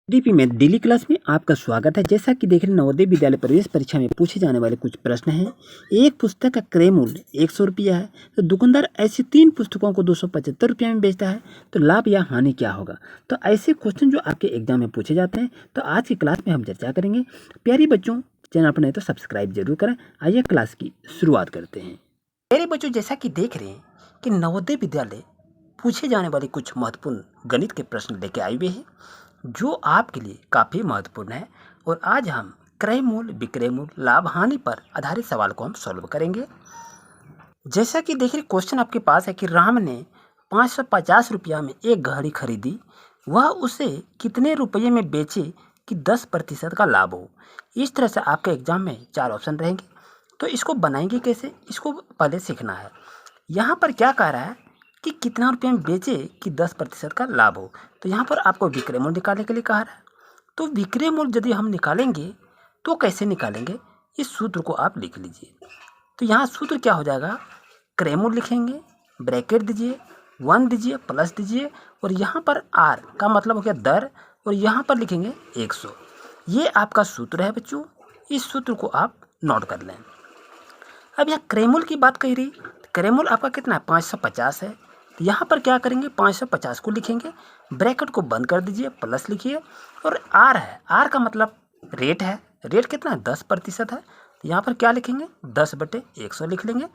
DP में daily class में आपका स्वागत है। जैसा कि देख रहे हैं, नवोदय विद्यालय प्रवेश परीक्षा में पूछे जाने वाले कुछ प्रश्न हैं। एक पुस्तक का क्रय मूल्य 100 रुपया है, तो दुकानदार ऐसी 3 पुस्तकों को 275 रुपया में बेचता है, तो लाभ या हानि क्या होगा। तो ऐसे क्वेश्चन जो आपके एग्जाम में पूछे जाते हैं, तो आज की क्लास में हम चर्चा करेंगे। प्यारे बच्चों, चैनल पर नहीं तो सब्सक्राइब जरूर करें। आइए क्लास की शुरुआत करते हैं। प्यारे बच्चों, जैसा कि देख रहे हैं कि नवोदय विद्यालय पूछे जाने वाले कुछ महत्वपूर्ण गणित के प्रश्न लेके आए हुए हैं जो आपके लिए काफ़ी महत्वपूर्ण है। और आज हम क्रय मूल्य, विक्रय मूल्य, लाभ हानि पर आधारित सवाल को हम सॉल्व करेंगे। जैसा कि देखिए, क्वेश्चन आपके पास है कि राम ने 550 रुपया में एक घड़ी खरीदी, वह उसे कितने रुपये में बेचे कि 10% का लाभ हो। इस तरह से आपके एग्जाम में 4 ऑप्शन रहेंगे। तो इसको बनाएंगे कैसे, इसको पहले सीखना है। यहाँ पर क्या कह रहा है कि कितना रुपये में बेचे कि 10% का लाभ हो। तो यहाँ पर आपको विक्रय मूल्य निकालने के लिए कहा रहा है। तो विक्रय मूल्य यदि हम निकालेंगे तो कैसे निकालेंगे, इस सूत्र को आप लिख लीजिए। तो यहाँ सूत्र क्या हो जाएगा, क्रय मूल्य लिखेंगे, ब्रैकेट दीजिए, 1 दीजिए, प्लस दीजिए, और यहाँ पर आर का मतलब हो गया दर, और यहाँ पर लिखेंगे 100। ये आपका सूत्र है बच्चों, इस सूत्र को आप नोट कर लें। अब यहाँ क्रय मूल्य की बात कही रही, क्रय मूल्य आपका कितना है, 550 है। तो यहाँ पर क्या करेंगे, 550 को लिखेंगे, ब्रैकेट को बंद कर दीजिए, प्लस लिखिए, और आर है, आर का मतलब रेट है। रेट कितना है, 10% है। तो यहाँ पर क्या लिखेंगे, 10/100 लिख लेंगे।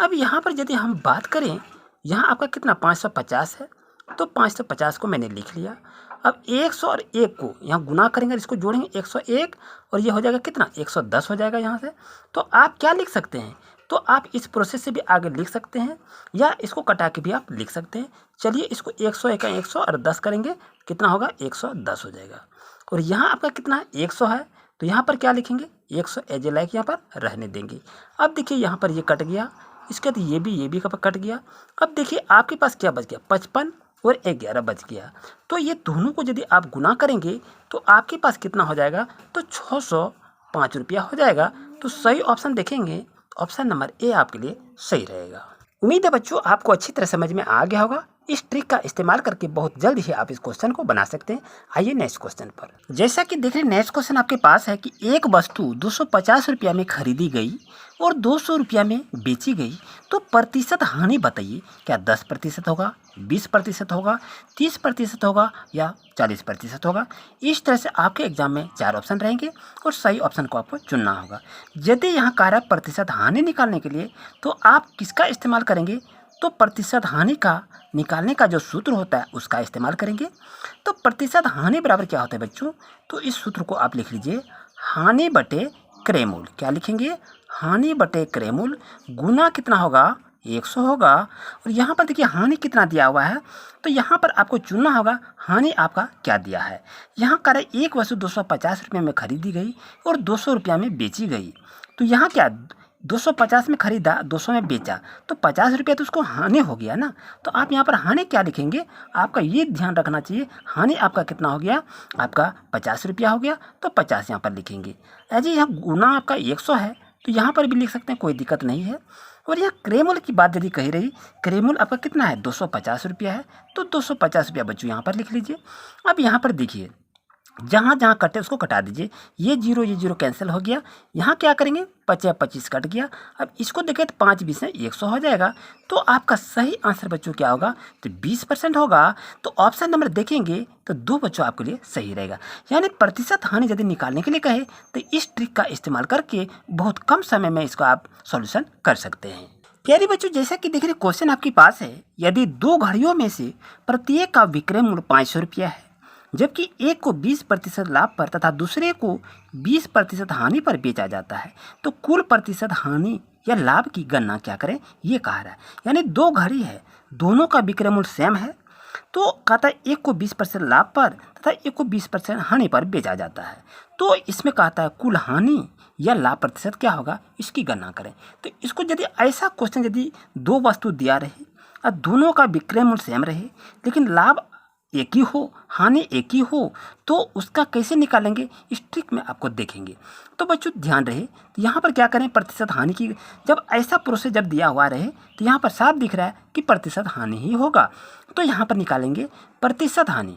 अब यहाँ पर यदि हम बात करें, यहाँ आपका कितना 550 है, तो 550 को मैंने लिख लिया। अब 100 और 1 को यहाँ गुना करेंगे, इसको जोड़ेंगे 101, और ये हो जाएगा कितना, 110 हो जाएगा यहाँ से। तो आप क्या लिख सकते हैं, तो आप इस प्रोसेस से भी आगे लिख सकते हैं, या इसको कटा के भी आप लिख सकते हैं। चलिए इसको 101 का 100 और 10 करेंगे, कितना होगा, 110 हो जाएगा। और यहाँ आपका कितना है, 100 है, तो यहाँ पर क्या लिखेंगे, 100 एज ए लाइक यहाँ पर रहने देंगे। अब देखिए यहाँ पर ये कट गया, इसके बाद ये भी कट गया। अब देखिए आपके पास क्या बच गया, 55 और 11 बच गया। तो ये दोनों को यदि आप गुना करेंगे तो आपके पास कितना हो जाएगा, तो 605 रुपया हो जाएगा। तो सही ऑप्शन देखेंगे, ऑप्शन नंबर ए आपके लिए सही रहेगा। उम्मीद है बच्चों आपको अच्छी तरह समझ में आ गया होगा। इस ट्रिक का इस्तेमाल करके बहुत जल्द ही आप इस क्वेश्चन को बना सकते हैं। आइए नेक्स्ट क्वेश्चन पर। जैसा कि देख रहे हैं, नेक्स्ट क्वेश्चन आपके पास है कि एक वस्तु 250 रुपया में खरीदी गई और 200 रुपया में बेची गई, तो प्रतिशत हानि बताइए। क्या 10% होगा, 20% होगा, 30% होगा, या 40% होगा। इस तरह से आपके एग्जाम में 4 ऑप्शन रहेंगे और सही ऑप्शन को आपको चुनना होगा। यदि यहाँ कार्य प्रतिशत हानि निकालने के लिए, तो आप किसका इस्तेमाल करेंगे, तो प्रतिशत हानि का निकालने का जो सूत्र होता है उसका इस्तेमाल करेंगे। तो प्रतिशत हानि बराबर क्या होता है बच्चों, तो इस सूत्र को आप लिख लीजिए, हानि बटे क्रय मूल्य। क्या लिखेंगे, हानि बटे क्रय मूल्य गुना कितना होगा, 100 होगा। और यहाँ पर देखिए हानि कितना दिया हुआ है, तो यहाँ पर आपको चुनना होगा हानि आपका क्या दिया है। यहाँ कार्य एक वस्तु 250 रुपये में खरीदी गई और 200 रुपया में बेची गई। तो यहाँ क्या, 250 में खरीदा, 200 में बेचा, तो 50 रुपया तो उसको हानि हो गया ना। तो आप यहाँ पर हानि क्या लिखेंगे, आपका ये ध्यान रखना चाहिए, हानि आपका कितना हो गया, आपका 50 रुपया हो गया, तो 50 यहाँ पर लिखेंगे। अजी यहाँ गुना आपका 100 है, तो यहाँ पर भी लिख सकते हैं, कोई दिक्कत नहीं है। और यहाँ क्रय मूल्य की बात यदि कही रही, क्रय मूल्य आपका कितना है, 250 रुपया है, तो 250 रुपया बच्चों यहाँ पर लिख लीजिए। अब यहाँ पर देखिए, जहाँ जहाँ कटे उसको कटा दीजिए, ये जीरो कैंसिल हो गया। यहाँ क्या करेंगे, 25 कट गया। अब इसको देखें तो 5 20 में 100 हो जाएगा। तो आपका सही आंसर बच्चों क्या होगा, तो 20% होगा। तो ऑप्शन नंबर देखेंगे तो 2 बच्चों आपके लिए सही रहेगा। यानी प्रतिशत हानि यदि निकालने के लिए कहे तो इस ट्रिक का इस्तेमाल करके बहुत कम समय में इसको आप सॉल्यूशन कर सकते हैं। प्यारे बच्चों, जैसा कि देख रहे क्वेश्चन आपके पास है, यदि 2 घड़ियों में से प्रत्येक का विक्रय मूल्य 500 रुपया है, जबकि एक को 20% लाभ पर तथा दूसरे को 20% हानि पर बेचा जाता है, तो कुल प्रतिशत हानि या लाभ की गणना क्या करें, ये कहा रहा है। यानी 2 घड़ी है, दोनों का विक्रय मूल्य सेम है, तो कहता है एक को 20% लाभ पर तथा एक को 20% हानि पर बेचा जाता है। तो इसमें कहता है कुल हानि या लाभ प्रतिशत क्या होगा, इसकी गणना करें। तो इसको यदि ऐसा क्वेश्चन, यदि 2 वस्तु दिया रहे और दोनों का विक्रय मूल्य सेम रहे, लेकिन लाभ एक ही हो, हानि एक ही हो, तो उसका कैसे निकालेंगे, इस ट्रिक में आपको देखेंगे। तो बच्चों ध्यान रहे, तो यहाँ पर क्या करें, प्रतिशत हानि की, जब ऐसा प्रोसेस जब दिया हुआ रहे तो यहाँ पर साफ दिख रहा है कि प्रतिशत हानि ही होगा। तो यहाँ पर निकालेंगे प्रतिशत हानि,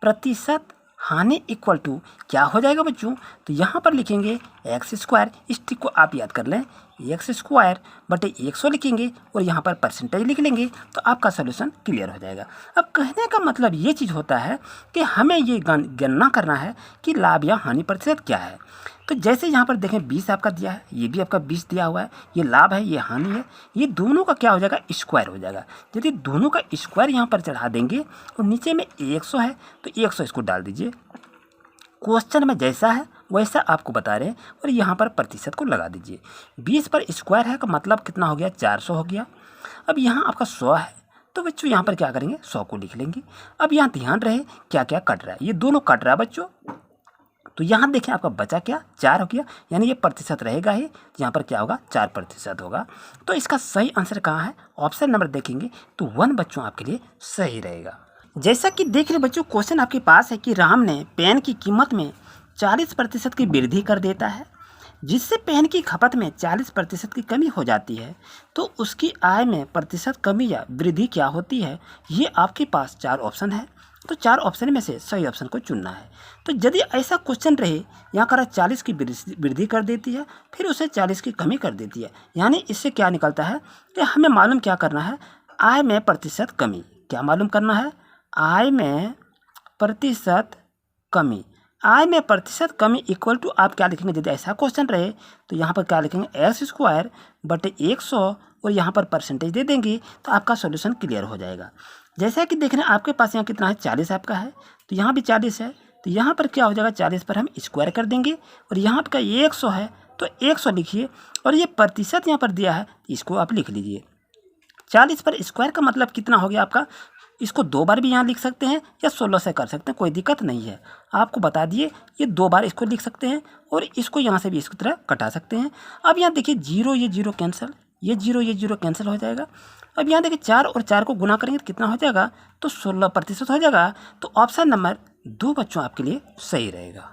प्रतिशत हानि इक्वल टू क्या हो जाएगा बच्चों, तो यहाँ पर लिखेंगे एक्स स्क्वायर, इस ट्रिक को आप याद कर लें, एक्स स्क्वायर बटे 100 लिखेंगे और यहाँ पर परसेंटेज लिख लेंगे तो आपका सोल्यूशन क्लियर हो जाएगा। अब कहने का मतलब ये चीज़ होता है कि हमें ये गणना करना है कि लाभ या हानि प्रतिशत क्या है। तो जैसे यहाँ पर देखें 20 आपका दिया है, ये भी आपका 20 दिया हुआ है, ये लाभ है ये हानि है, ये दोनों का क्या हो जाएगा, स्क्वायर हो जाएगा। यदि दोनों का स्क्वायर यहाँ पर चढ़ा देंगे और नीचे में 100 है तो 100 इसको डाल दीजिए, क्वेश्चन में जैसा है वैसा आपको बता रहे हैं, और यहाँ पर प्रतिशत को लगा दीजिए। 20 पर स्क्वायर है का मतलब कितना हो गया, 400 हो गया। अब यहाँ आपका 100 है तो बच्चों यहाँ पर क्या करेंगे, 100 को लिख लेंगे। अब यहाँ ध्यान रहे क्या क्या कट रहा है, ये दोनों कट रहा है बच्चों, तो यहाँ देखें आपका बचा क्या, 4 हो गया, यानी ये प्रतिशत रहेगा ही, यहाँ पर क्या होगा, 4% होगा। तो इसका सही आंसर कहाँ है, ऑप्शन नंबर देखेंगे तो 1 बच्चों आपके लिए सही रहेगा। जैसा कि देख रहे बच्चों क्वेश्चन आपके पास है कि राम ने पेन की कीमत में 40% की वृद्धि कर देता है, जिससे पेन की खपत में 40% की कमी हो जाती है, तो उसकी आय में प्रतिशत कमी या वृद्धि क्या होती है। ये आपके पास 4 ऑप्शन है, तो 4 ऑप्शन में से सही ऑप्शन को चुनना है। तो यदि ऐसा क्वेश्चन रहे, यहाँ करा 40 की वृद्धि कर देती है फिर उसे 40 की कमी कर देती है, यानी इससे क्या निकलता है कि हमें मालूम क्या करना है, आय में प्रतिशत कमी, क्या मालूम करना है, आय में प्रतिशत कमी। आय में प्रतिशत कमी इक्वल टू आप क्या लिखेंगे, यदि ऐसा क्वेश्चन रहे तो यहाँ पर क्या लिखेंगे, एक्स स्क्वायर बटे 100 और यहाँ पर परसेंटेज दे देंगे तो आपका सॉल्यूशन क्लियर हो जाएगा। जैसा कि देख रहे हैं आपके पास यहाँ कितना है, 40 आपका है, तो यहाँ भी 40 है, तो यहाँ पर क्या हो जाएगा, 40 पर हम स्क्वायर कर देंगे और यहाँ का 100 है तो 100 लिखिए, और ये प्रतिशत यहाँ पर दिया है इसको आप लिख लीजिए। 40 पर स्क्वायर का मतलब कितना हो गया आपका, इसको 2 बार भी यहाँ लिख सकते हैं या 16 से कर सकते हैं, कोई दिक्कत नहीं है। आपको बता दिए ये 2 बार इसको लिख सकते हैं और इसको यहाँ से भी इसकी तरह कटा सकते हैं। अब यहाँ देखिए 0 ये 0 कैंसिल, ये 0 कैंसिल हो जाएगा। अब यहाँ देखिए 4 और 4 को गुना करेंगे तो कितना हो जाएगा, तो 16% हो जाएगा। तो ऑप्शन नंबर 2 बच्चों आपके लिए सही रहेगा।